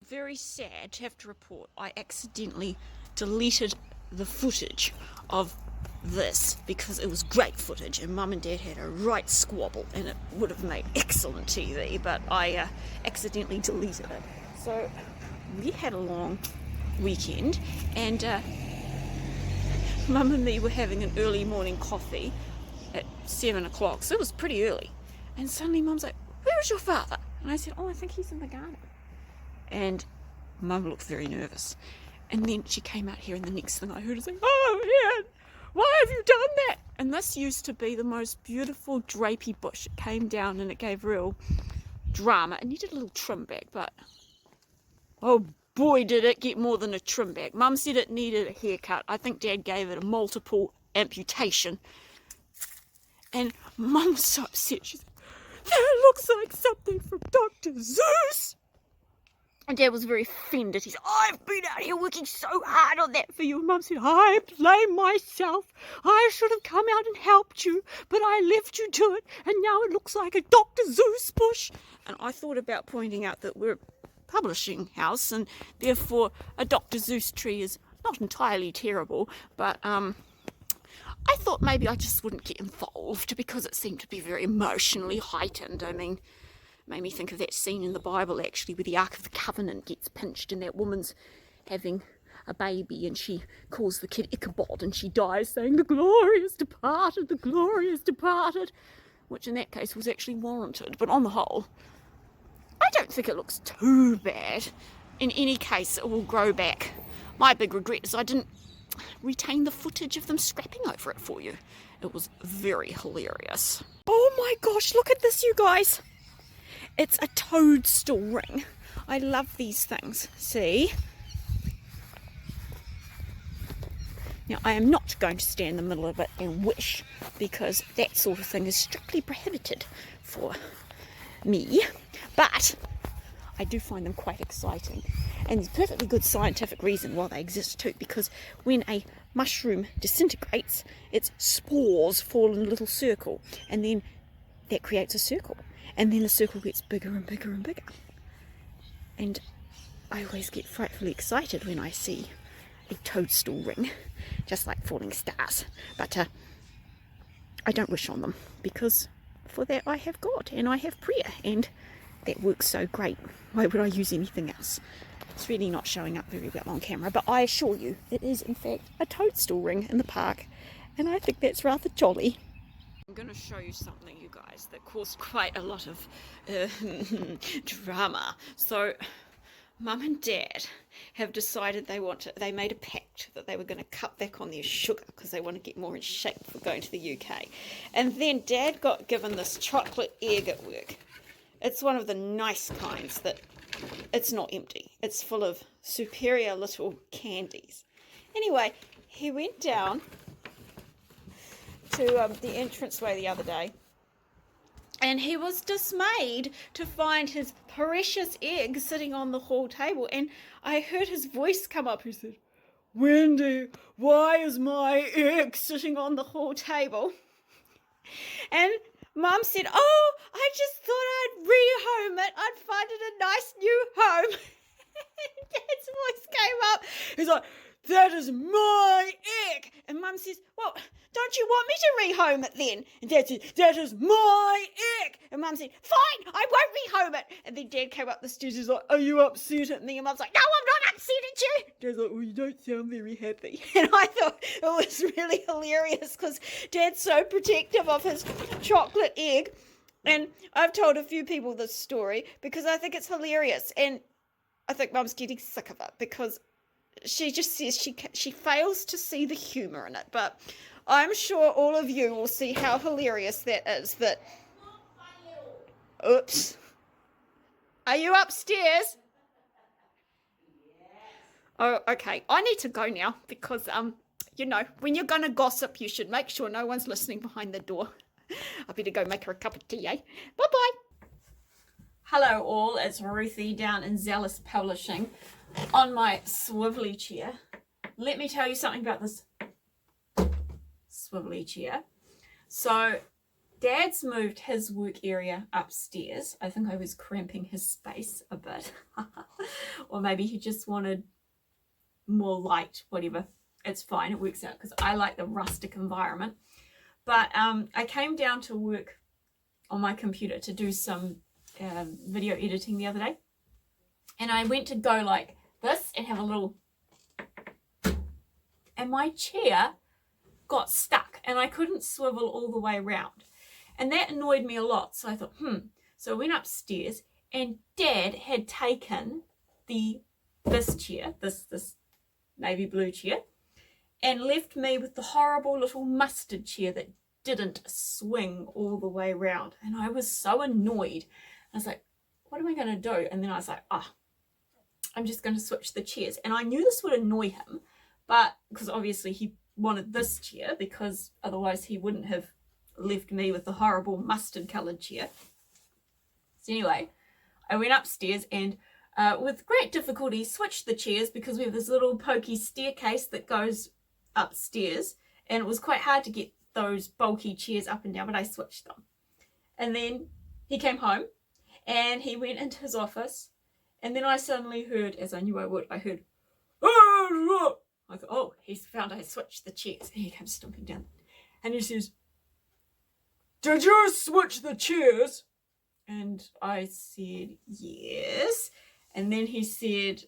very sad to have to report I accidentally deleted the footage of this because it was great footage and Mum and Dad had a right squabble and it would have made excellent TV, but I accidentally deleted it. So we had a long weekend and Mum and me were having an early morning coffee at 7 o'clock, so it was pretty early, and suddenly Mum's like, "Where is your father?" And I said, "Oh, I think he's in the garden." And Mum looked very nervous. And then she came out here and the next thing I heard was like, "Oh, Ian, why have you done that?" And this used to be the most beautiful drapey bush. It came down and it gave real drama. It needed a little trim back, but oh boy did it get more than a trim back. Mum said it needed a haircut. I think Dad gave it a multiple amputation. And Mum was so upset. She said, "That looks like something from Dr. Zeus." And Dad was very offended. He said, "I've been out here working so hard on that for you." And Mum said, "I blame myself. I should have come out and helped you, but I left you to it, and now it looks like a Dr. Zeus bush." And I thought about pointing out that we're a publishing house, and therefore a Dr. Zeus tree is not entirely terrible, but I thought maybe I just wouldn't get involved because it seemed to be very emotionally heightened. I mean, made me think of that scene in the Bible actually where the Ark of the Covenant gets pinched and that woman's having a baby and she calls the kid Ichabod and she dies saying, "The glory is departed, the glory is departed," which in that case was actually warranted. But on the whole, I don't think it looks too bad. In any case, it will grow back. My big regret is I didn't retain the footage of them scrapping over it for you. It was very hilarious. Oh my gosh, look at this, you guys. It's a toadstool ring. I love these things. See? Now, I am not going to stand in the middle of it and wish, because that sort of thing is strictly prohibited for me. But I do find them quite exciting. And there's perfectly good scientific reason why they exist too, because when a mushroom disintegrates, its spores fall in a little circle, and then that creates a circle. And then the circle gets bigger and bigger and bigger. And I always get frightfully excited when I see a toadstool ring, just like falling stars. But I don't wish on them, because for that I have God and I have prayer, and that works so great. Why would I use anything else? It's really not showing up very well on camera, but I assure you it is in fact a toadstool ring in the park, and I think that's rather jolly. I'm going to show you something, you guys, that caused quite a lot of drama. So Mum and Dad have decided they made a pact that they were going to cut back on their sugar because they want to get more in shape for going to the UK. And then Dad got given this chocolate egg at work. It's one of the nice kinds that it's not empty. It's full of superior little candies. Anyway, he went down to the entranceway the other day, and he was dismayed to find his precious egg sitting on the hall table. And I heard his voice come up. He said, "Wendy, why is my egg sitting on the hall table?" And Mum said, "Oh, I just thought I'd rehome it. I'd find it a nice new home." Dad's voice came up. He's like, "That is my egg." And Mum says, "Well, don't you want me to rehome it then?" And Dad said, "That is my egg." And Mum said, "Fine, I won't rehome it." And then Dad came up the stairs. He's like, "Are you upset at me?" And Mum's like, "No, I'm not upset at you." Dad's like, "Well, you don't sound very happy." And I thought it was really hilarious because Dad's so protective of his chocolate egg. And I've told a few people this story because I think it's hilarious. And I think Mum's getting sick of it because she just says she fails to see the humour in it. But I'm sure all of you will see how hilarious that is. That, oops. Are you upstairs? Oh, okay. I need to go now because, you know, when you're going to gossip, you should make sure no one's listening behind the door. I better go make her a cup of tea, eh? Bye-bye. Hello all, it's Ruthie down in Zealaus Publishing on my swivelly chair. Let me tell you something about this swivelly chair. So Dad's moved his work area upstairs. I think I was cramping his space a bit. Or maybe he just wanted more light, whatever. It's fine, it works out because I like the rustic environment. But I came down to work on my computer to do some video editing the other day. And I went to go like this and have a little... And my chair got stuck and I couldn't swivel all the way around. And that annoyed me a lot. So I thought, So I went upstairs and Dad had taken this chair, this navy blue chair, and left me with the horrible little mustard chair that didn't swing all the way around. And I was so annoyed. I was like, what am I going to do? And then I was like, I'm just going to switch the chairs. And I knew this would annoy him, but because obviously he wanted this chair, because otherwise he wouldn't have left me with the horrible mustard coloured chair. So anyway, I went upstairs and with great difficulty switched the chairs, because we have this little pokey staircase that goes upstairs, and it was quite hard to get those bulky chairs up and down, but I switched them. And then he came home and he went into his office, and then I suddenly heard, as I knew I would, I heard, I thought, oh, he's found I switched the chairs. And he comes stomping down and he says, did you switch the chairs? And I said, yes. And then he said,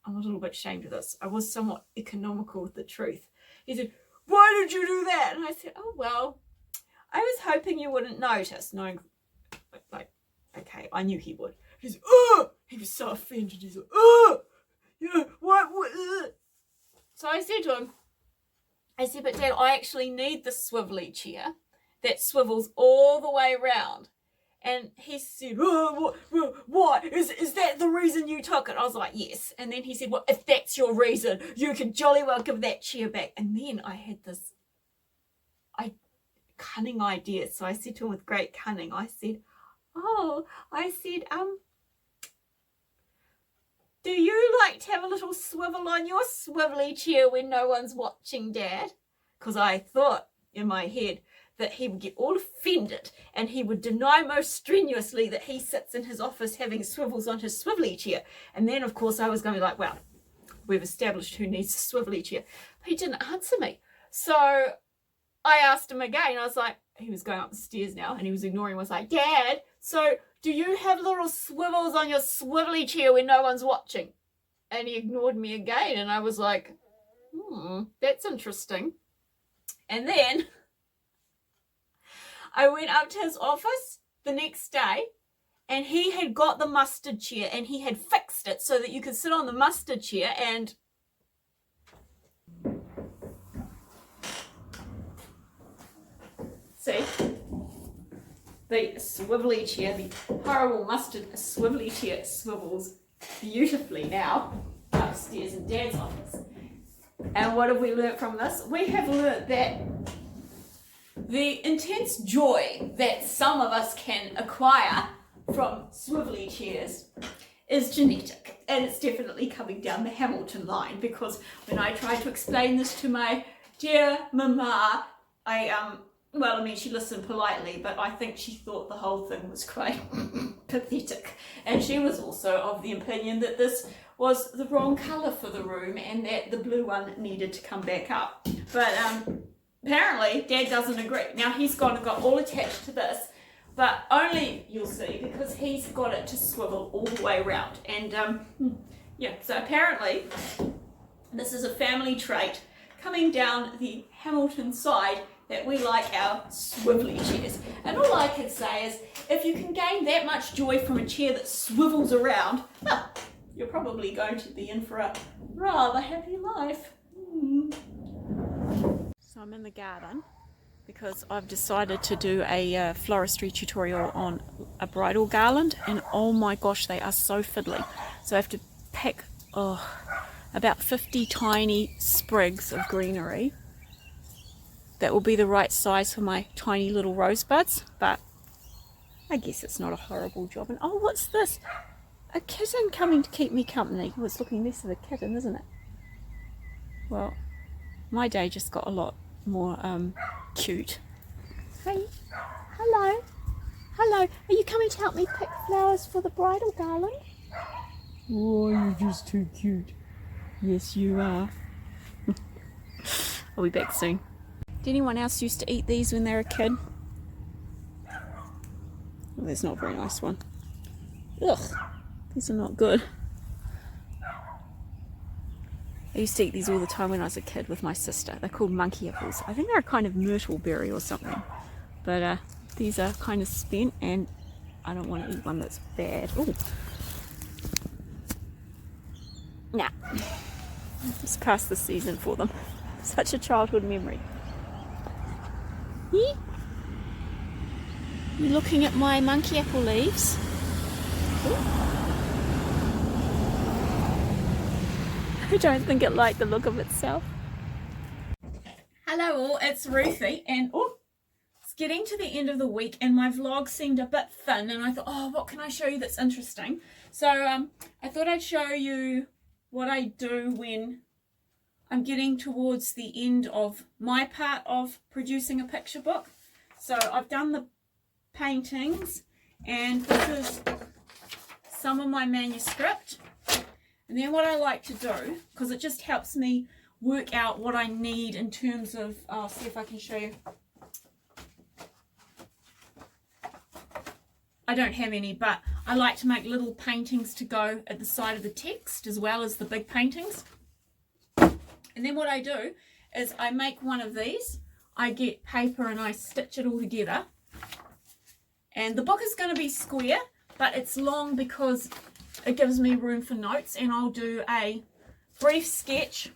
I'm a little bit ashamed of this. I was somewhat economical with the truth. He said, why did you do that? And I said, oh, well, I was hoping you wouldn't notice. Knowing, like, okay, I knew he would. He said, oh! He was so offended. He's like, oh! Yeah, what? So I said to him, but Dad, I actually need the swivelly chair that swivels all the way around. And he said, oh, what? Is that the reason you took it? I was like, yes. And then he said, well, if that's your reason, you can jolly well give that chair back. And then I had this cunning idea. So I said to him with great cunning, I said, do you like to have a little swivel on your swivelly chair when no one's watching, Dad? Because I thought in my head that he would get all offended and he would deny most strenuously that he sits in his office having swivels on his swivelly chair. And then, of course, I was going to be like, well, we've established who needs a swivelly chair. But he didn't answer me. So I asked him again. I was like, he was going up the stairs now and he was ignoring me. I was like, Dad, so do you have little swivels on your swivelly chair when no one's watching? And he ignored me again. And I was like, that's interesting. And then I went up to his office the next day and he had got the mustard chair and he had fixed it so that you could sit on the mustard chair and see, the swivelly chair, the horrible mustard swivelly chair swivels beautifully now upstairs in Dad's office. And what have we learnt from this? We have learnt that the intense joy that some of us can acquire from swivelly chairs is genetic, and it's definitely coming down the Hamilton line, because when I tried to explain this to my dear mama, she listened politely, but I think she thought the whole thing was quite pathetic. And she was also of the opinion that this was the wrong colour for the room and that the blue one needed to come back up. But apparently Dad doesn't agree. Now he's gone and got all attached to this, but only, you'll see, because he's got it to swivel all the way around. And so apparently this is a family trait coming down the Hamilton side, that we like our swivelly chairs. And all I can say is, if you can gain that much joy from a chair that swivels around, well, you're probably going to be in for a rather happy life. So I'm in the garden because I've decided to do a floristry tutorial on a bridal garland, and oh my gosh, they are so fiddly. So I have to pick about 50 tiny sprigs of greenery that will be the right size for my tiny little rosebuds, but I guess it's not a horrible job. And oh, what's this? A kitten coming to keep me company. Oh, it's looking less of a kitten, isn't it? Well, my day just got a lot more cute. Hey, hello. Hello. Are you coming to help me pick flowers for the bridal garland? Oh, you're just too cute. Yes, you are. I'll be back soon. Did anyone else used to eat these when they were a kid? Well, that's not a very nice one. Ugh, these are not good. I used to eat these all the time when I was a kid with my sister. They're called monkey apples. I think they're a kind of myrtle berry or something. But these are kind of spent and I don't want to eat one that's bad. Oh, nah. It's past the season for them. Such a childhood memory. You looking at my monkey apple leaves? Ooh. I don't think it liked the look of itself. Hello all, it's Ruthie, and it's getting to the end of the week and my vlog seemed a bit thin and I thought, oh, what can I show you that's interesting? So I thought I'd show you what I do when I'm getting towards the end of my part of producing a picture book. So I've done the paintings and this is some of my manuscript. And then what I like to do, because it just helps me work out what I need in terms of, I'll see if I can show you. I don't have any, but I like to make little paintings to go at the side of the text as well as the big paintings. And then what I do is I make one of these. I get paper and I stitch it all together. And the book is going to be square, but it's long because it gives me room for notes, and I'll do a brief sketch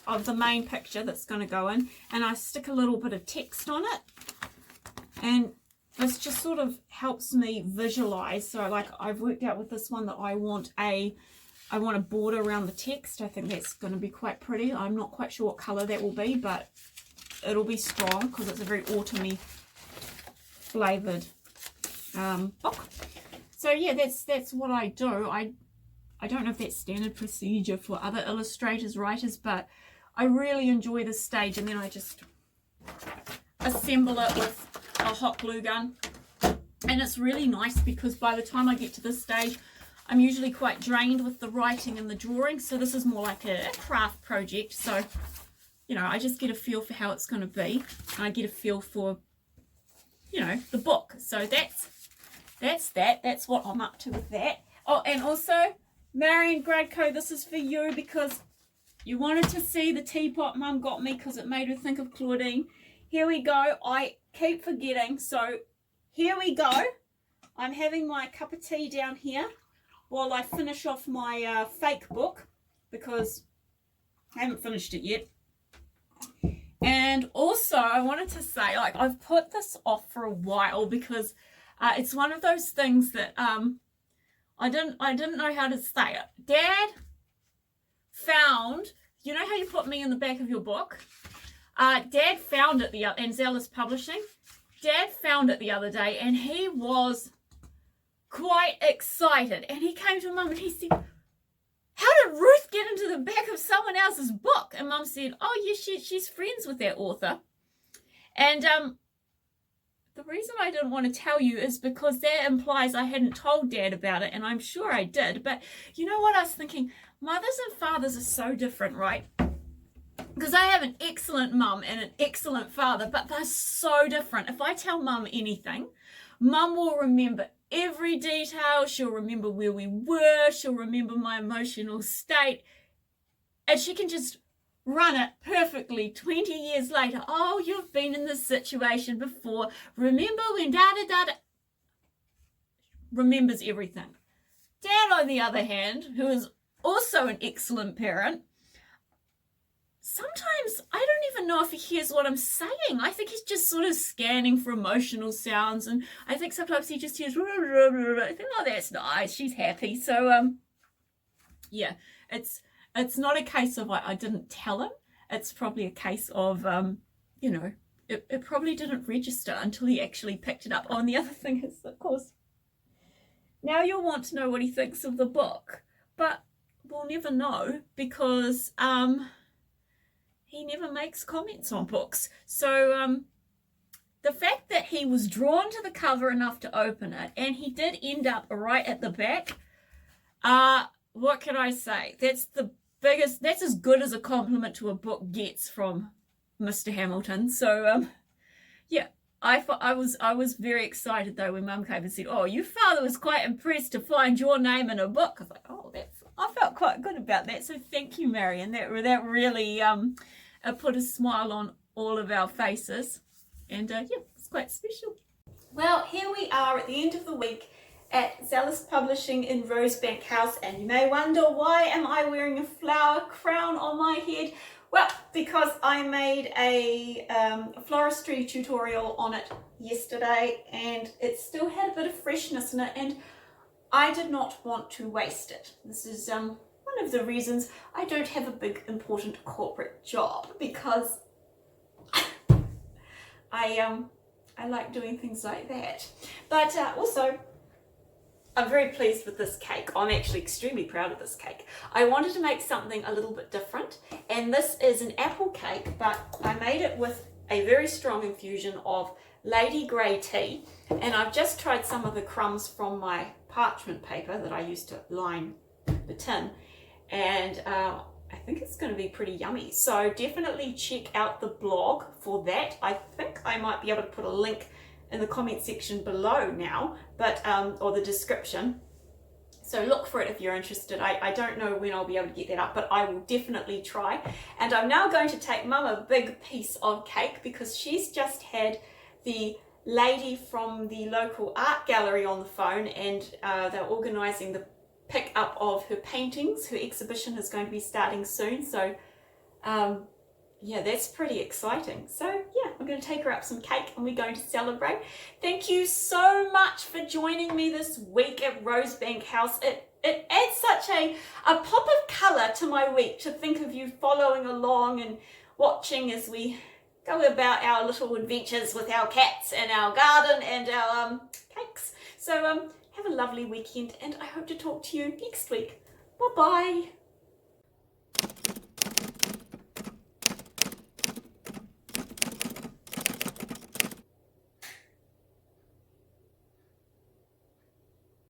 of the main picture that's going to go in, and I stick a little bit of text on it, and this just sort of helps me visualize. So like I've worked out with this one that I want a border around the text. I think that's going to be quite pretty. I'm not quite sure what color that will be, but it'll be strong because it's a very autumny flavored book. So yeah, that's what I do. I don't know if that's standard procedure for other illustrators, writers, but I really enjoy this stage, and then I just assemble it with a hot glue gun. And it's really nice because by the time I get to this stage, I'm usually quite drained with the writing and the drawing. So this is more like a craft project. So, you know, I just get a feel for how it's going to be. And I get a feel for, you know, the book. So that's what I'm up to with that. Oh, and also, Marion Gradco, this is for you because you wanted to see the teapot Mum got me because it made her think of Claudine. Here we go. I keep forgetting. So here we go. I'm having my cup of tea down here while I finish off my fake book because I haven't finished it yet. And also, I wanted to say, like, I've put this off for a while because it's one of those things that I didn't know how to say it. Dad found, you know how you put me in the back of your book? Dad found it and Zealaus Publishing. Dad found it the other day and he was quite excited. And he came to Mum and he said, how did Ruth get into the back of someone else's book? And Mum said, oh, yeah, she's friends with that author. And the reason I didn't want to tell you is because that implies I hadn't told Dad about it, and I'm sure I did. But you know what I was thinking? Mothers and fathers are so different, right? Because I have an excellent mum and an excellent father, but they're so different. If I tell Mum anything, Mum will remember every detail. She'll remember where we were. She'll remember my emotional state. And she can just run it perfectly 20 years later. Oh, you've been in this situation before. Remember when da-da-da-da. Remembers everything. Dad, on the other hand, who is also an excellent parent, sometimes I don't even know if he hears what I'm saying. I think he's just sort of scanning for emotional sounds, and I think sometimes he just hears, I think, oh, that's nice, she's happy. So, yeah, it's not a case of I didn't tell him. It's probably a case of, you know, it probably didn't register until he actually picked it up. Oh, and the other thing is, of course, now you'll want to know what he thinks of the book, but we'll never know because he never makes comments on books. So the fact that he was drawn to the cover enough to open it, and he did end up right at the back, what can I say? That's as good as a compliment to a book gets from Mr. Hamilton. So yeah, I was very excited though when Mum came and said, "Oh, your father was quite impressed to find your name in a book." I was like, "Oh, I felt quite good about that." So thank you, Marion. That really put a smile on all of our faces, and yeah, it's quite special. Well, here we are at the end of the week at Zealaus Publishing in Rosebank House, and you may wonder, why am I wearing a flower crown on my head? Well, because I made a floristry tutorial on it yesterday, and it still had a bit of freshness in it, and I did not want to waste it. This is one of the reasons I don't have a big important corporate job, because I like doing things like that. But also, I'm very pleased with this cake. I'm actually extremely proud of this cake. I wanted to make something a little bit different, and this is an apple cake, but I made it with a very strong infusion of Lady Grey tea, and I've just tried some of the crumbs from my parchment paper that I used to line the tin, and I think it's going to be pretty yummy. So definitely check out the blog for that. I think I might be able to put a link in the comment section below now, but or the description. So look for it if you're interested. I don't know when I'll be able to get that up, but I will definitely try. And I'm now going to take Mum a big piece of cake, because she's just had the lady from the local art gallery on the phone, and they're organising the pick up of her paintings. Her exhibition is going to be starting soon, so yeah, that's pretty exciting. So yeah, I'm going to take her up some cake and we're going to celebrate. Thank you so much for joining me this week at Rosebank House. It adds such a pop of colour to my week to think of you following along and watching as we go about our little adventures with our cats and our garden and our cakes. So have a lovely weekend, and I hope to talk to you next week. Bye bye.